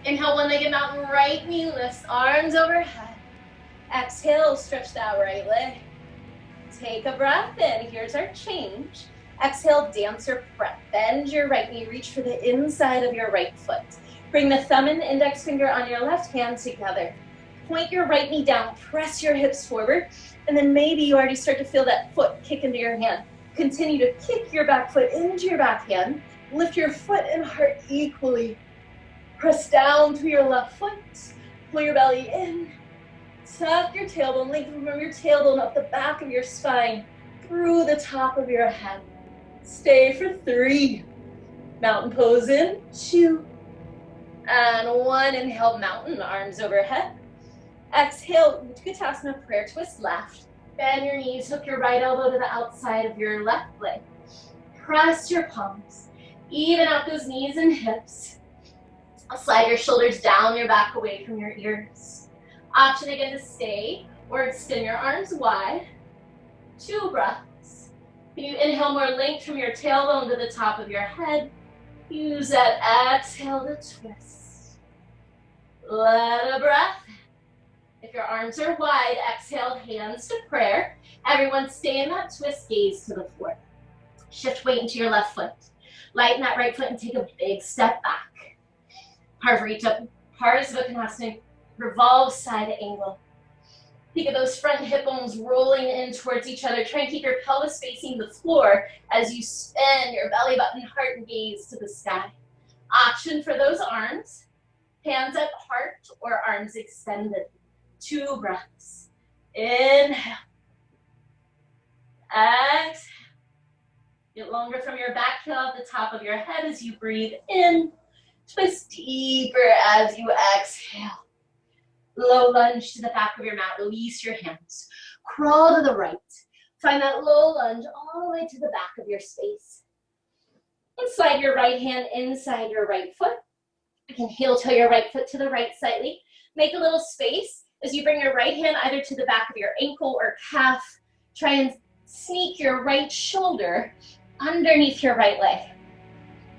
Inhale, one-legged mountain, right knee lifts, arms overhead. Exhale, stretch that right leg. Take a breath in, here's our change. Exhale, dancer breath. Bend your right knee, reach for the inside of your right foot. Bring the thumb and index finger on your left hand together. Point your right knee down, press your hips forward, and then maybe you already start to feel that foot kick into your hand. Continue to kick your back foot into your back hand. Lift your foot and heart equally. Press down through your left foot. Pull your belly in. Tuck your tailbone, lengthen from your tailbone up the back of your spine, through the top of your head. Stay for 3. Mountain pose in, 2, and 1. Inhale, mountain, arms overhead. Exhale, Utkatasana, prayer twist left. Bend your knees, hook your right elbow to the outside of your left leg. Press your palms, even out those knees and hips. Slide your shoulders down your back away from your ears. Option again to stay or extend your arms wide. 2 breaths. You inhale more length from your tailbone to the top of your head. Use that exhale to twist. Let a breath. If your arms are wide, exhale, hands to prayer. Everyone stay in that twist, gaze to the floor. Shift weight into your left foot. Lighten that right foot and take a big step back. Carve reach up, Parasvakonasana, revolve side angle. Think of those front hip bones rolling in towards each other. Try and keep your pelvis facing the floor as you spin your belly button, heart, and gaze to the sky. Option for those arms, hands at heart or arms extended. 2 breaths. Inhale. Exhale. Get longer from your back heel at the top of your head as you breathe in. Twist deeper as you exhale. Low lunge to the back of your mat. Release your hands. Crawl to the right. Find that low lunge all the way to the back of your space. And slide your right hand inside your right foot. You can heel toe your right foot to the right slightly. Make a little space as you bring your right hand either to the back of your ankle or calf. Try and sneak your right shoulder underneath your right leg.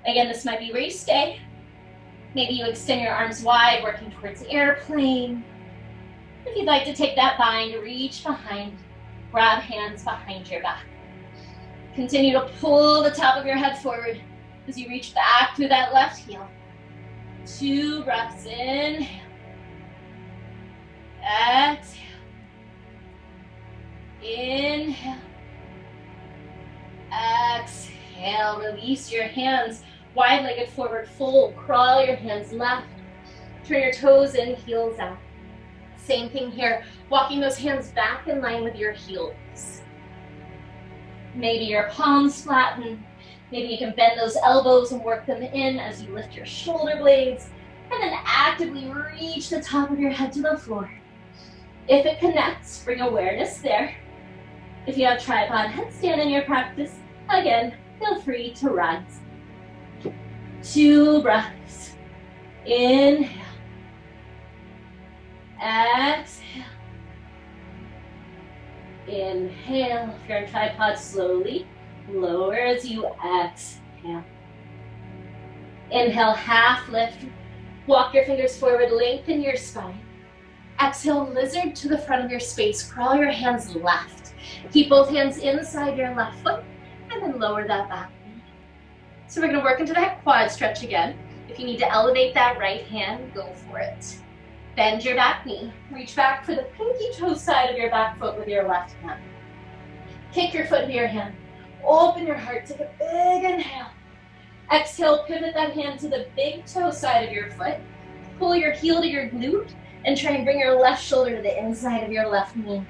Again, this might be where you stay. Maybe you extend your arms wide, working towards airplane. If you'd like to take that bind, reach behind, grab hands behind your back. Continue to pull the top of your head forward as you reach back through that left heel. 2 breaths, inhale. Exhale. Inhale. Exhale. Release your hands. Wide-legged forward fold. Crawl your hands left. Turn your toes in, heels out. Same thing here. Walking those hands back in line with your heels. Maybe your palms flatten. Maybe you can bend those elbows and work them in as you lift your shoulder blades. And then actively reach the top of your head to the floor. If it connects, bring awareness there. If you have tripod headstand in your practice, again, feel free to rise. 2 breaths. Inhale. Exhale. Inhale. If you're in tripod, slowly lower as you exhale. Inhale, half lift. Walk your fingers forward, lengthen your spine. Exhale, lizard to the front of your space. Crawl your hands left. Keep both hands inside your left foot, and then lower that back knee. So we're gonna work into that quad stretch again. If you need to elevate that right hand, go for it. Bend your back knee. Reach back for the pinky toe side of your back foot with your left hand. Kick your foot into your hand. Open your heart, take a big inhale. Exhale, pivot that hand to the big toe side of your foot. Pull your heel to your glute and try and bring your left shoulder to the inside of your left knee.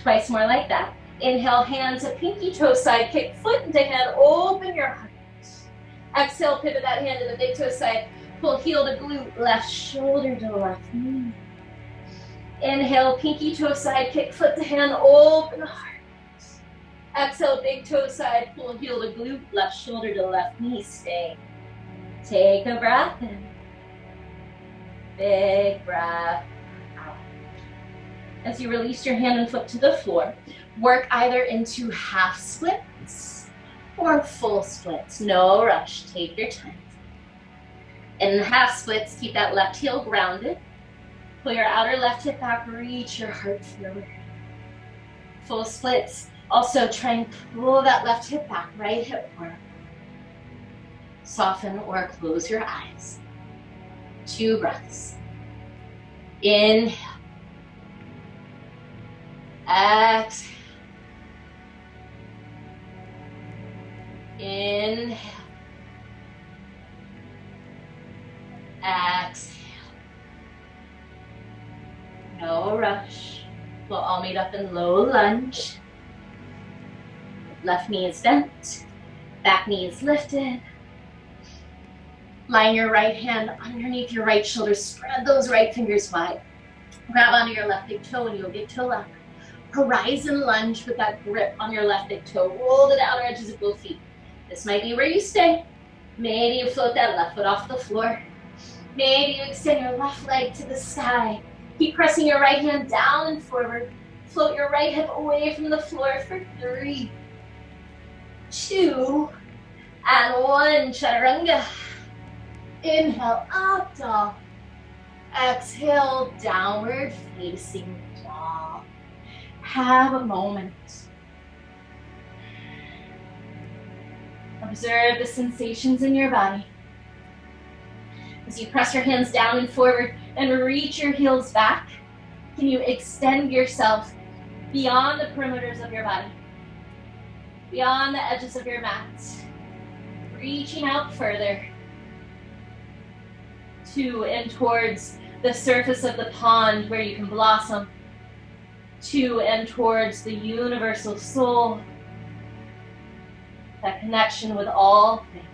Twice more like that. Inhale, hand to pinky toe side, kick foot into hand, open your heart. Exhale, pivot that hand to the big toe side, pull heel to glute, left shoulder to left knee. Inhale, pinky toe side, kick foot to hand, open the heart. Exhale, big toe side, pull heel to glute, left shoulder to left knee, stay. Take a breath in. Big breath out. As you release your hand and foot to the floor, work either into half splits or full splits. No rush, take your time. In the half splits, keep that left heel grounded. Pull your outer left hip back, reach your heart forward. Full splits, also try and pull that left hip back, right hip forward. Soften or close your eyes. 2 breaths. Inhale. Exhale. Inhale. Exhale. No rush. We'll all meet up in low lunge. Left knee is bent. Back knee is lifted. Line your right hand underneath your right shoulder. Spread those right fingers wide. Grab onto your left big toe and yogic toe lock. Horizon lunge with that grip on your left big toe. Roll to the outer edges of both feet. This might be where you stay. Maybe you float that left foot off the floor. Maybe you extend your left leg to the sky. Keep pressing your right hand down and forward. Float your right hip away from the floor for 3, 2, and 1. Chaturanga. Inhale, up dog. Exhale, downward facing dog. Have a moment. Observe the sensations in your body. As you press your hands down and forward and reach your heels back, can you extend yourself beyond the perimeters of your body, beyond the edges of your mat, reaching out further to and towards the surface of the pond where you can blossom, to and towards the universal soul, that connection with all things.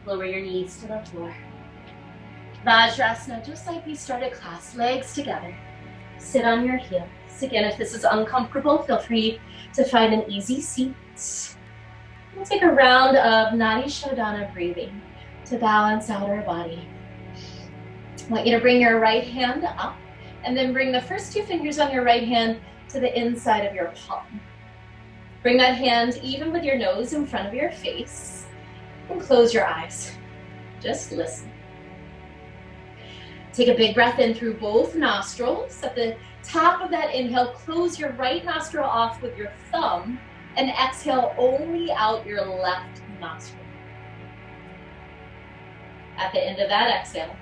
Lower your knees to the floor. Vajrasana, just like we started class, legs together. Sit on your heels. Again, if this is uncomfortable, feel free to find an easy seat. We'll take a round of Nadi Shodhana breathing to balance out our body. I want you to bring your right hand up and then bring the first 2 fingers on your right hand to the inside of your palm. Bring that hand even with your nose in front of your face and close your eyes. Just listen. Take a big breath in through both nostrils. At the top of that inhale, close your right nostril off with your thumb and exhale only out your left nostril. At the end of that exhale,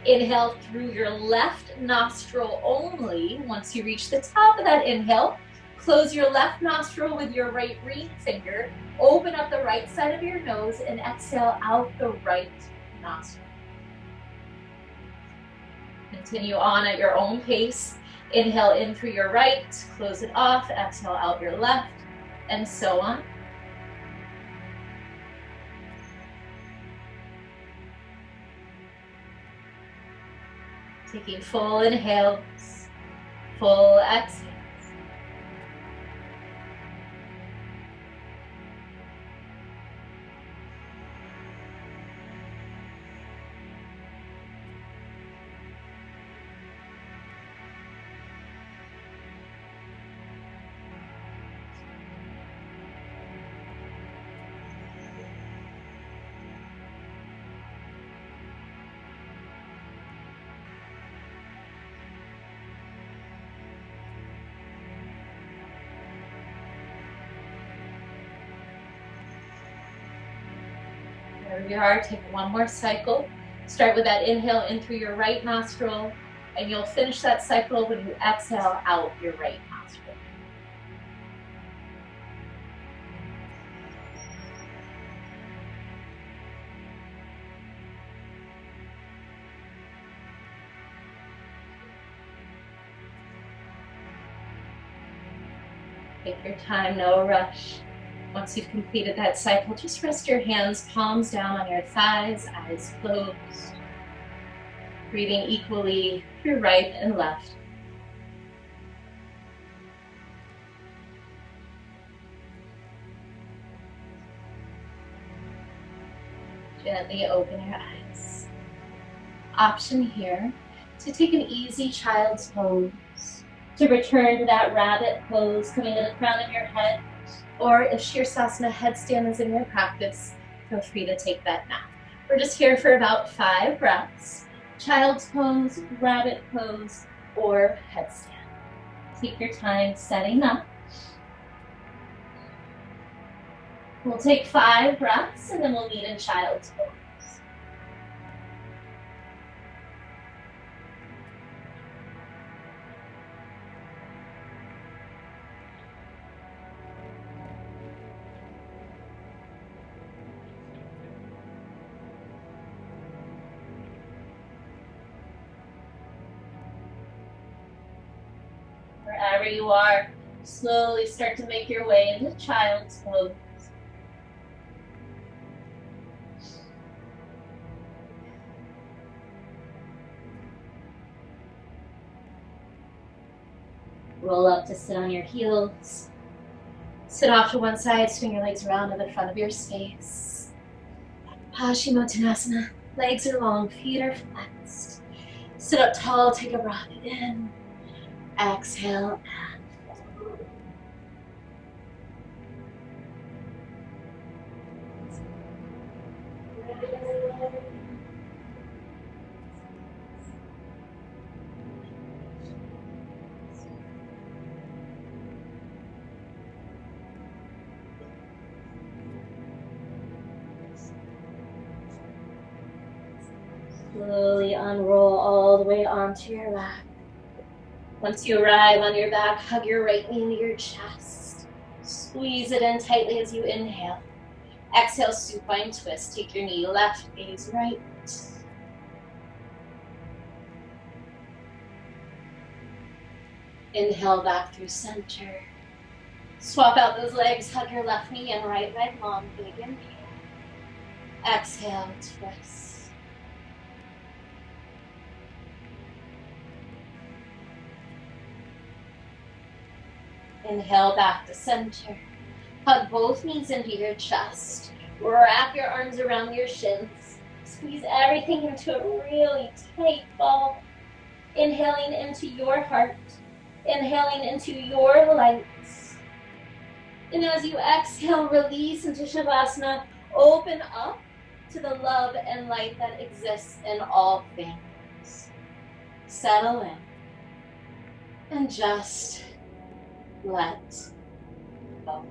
inhale through your left nostril only. Once you reach the top of that inhale, close your left nostril with your right ring finger, open up the right side of your nose, and exhale out the right nostril. Continue on at your own pace. Inhale in through your right, close it off, exhale out your left, and so on. Taking full inhales, full exhales. There we are, take one more cycle. Start with that inhale in through your right nostril, and you'll finish that cycle when you exhale out your right nostril. Take your time, no rush. Once you've completed that cycle, just rest your hands, palms down on your thighs, eyes closed. Breathing equally through right and left. Gently open your eyes. Option here to take an easy child's pose, to return to that rabbit pose, coming to the crown of your head, or if Shirsasana headstand is in your practice, feel free to take that now. We're just here for about 5 breaths. Child's pose, rabbit pose, or headstand. Take your time setting up. We'll take 5 breaths and then we'll meet in child's pose. Wherever you are, slowly start to make your way into child's pose. Roll up to sit on your heels. Sit off to one side, swing your legs around to the front of your space. Paschimottanasana. Legs are long, feet are flexed. Sit up tall, take a breath in. Exhale. Slowly unroll all the way onto your back. Once you arrive on your back, hug your right knee into your chest. Squeeze it in tightly as you inhale. Exhale, supine twist. Take your knee left, gaze right. Inhale back through center. Swap out those legs, hug your left knee and right leg long, big inhale. Exhale, twist. Inhale back to center. Hug both knees into your chest. Wrap your arms around your shins. Squeeze everything into a really tight ball. Inhaling into your heart. Inhaling into your light. And as you exhale, release into Shavasana. Open up to the love and light that exists in all things. Settle in. And just let go.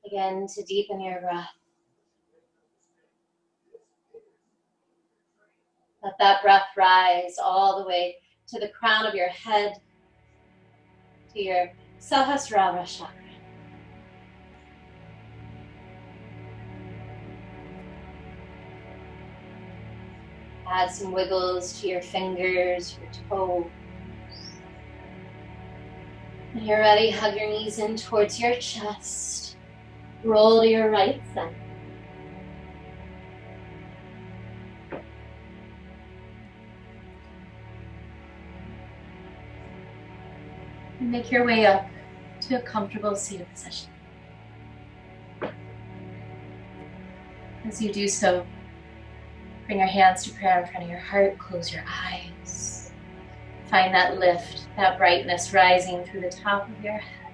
Again, to deepen your breath. Let that breath rise all the way to the crown of your head, to your SAHASRARA chakra. Add some wiggles to your fingers, your toes. When you're ready, hug your knees in towards your chest. Roll to your right side. And make your way up to a comfortable seated position. As you do so, bring your hands to prayer in front of your heart. Close your eyes. Find that lift, that brightness rising through the top of your head.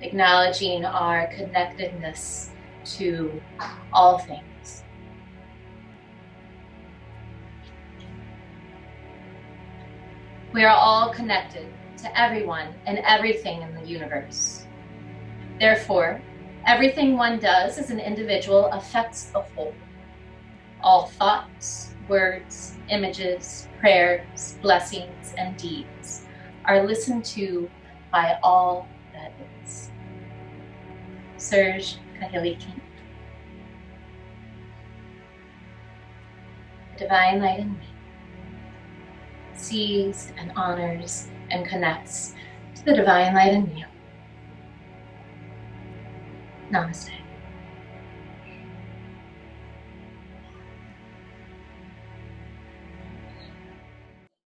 Acknowledging our connectedness to all things. We are all connected to everyone and everything in the universe. Therefore, everything one does as an individual affects the whole. All thoughts, words, images, prayers, blessings, and deeds are listened to by all that is. Surge Kahiliki. The divine light in me sees and honors and connects to the divine light in you. Namaste.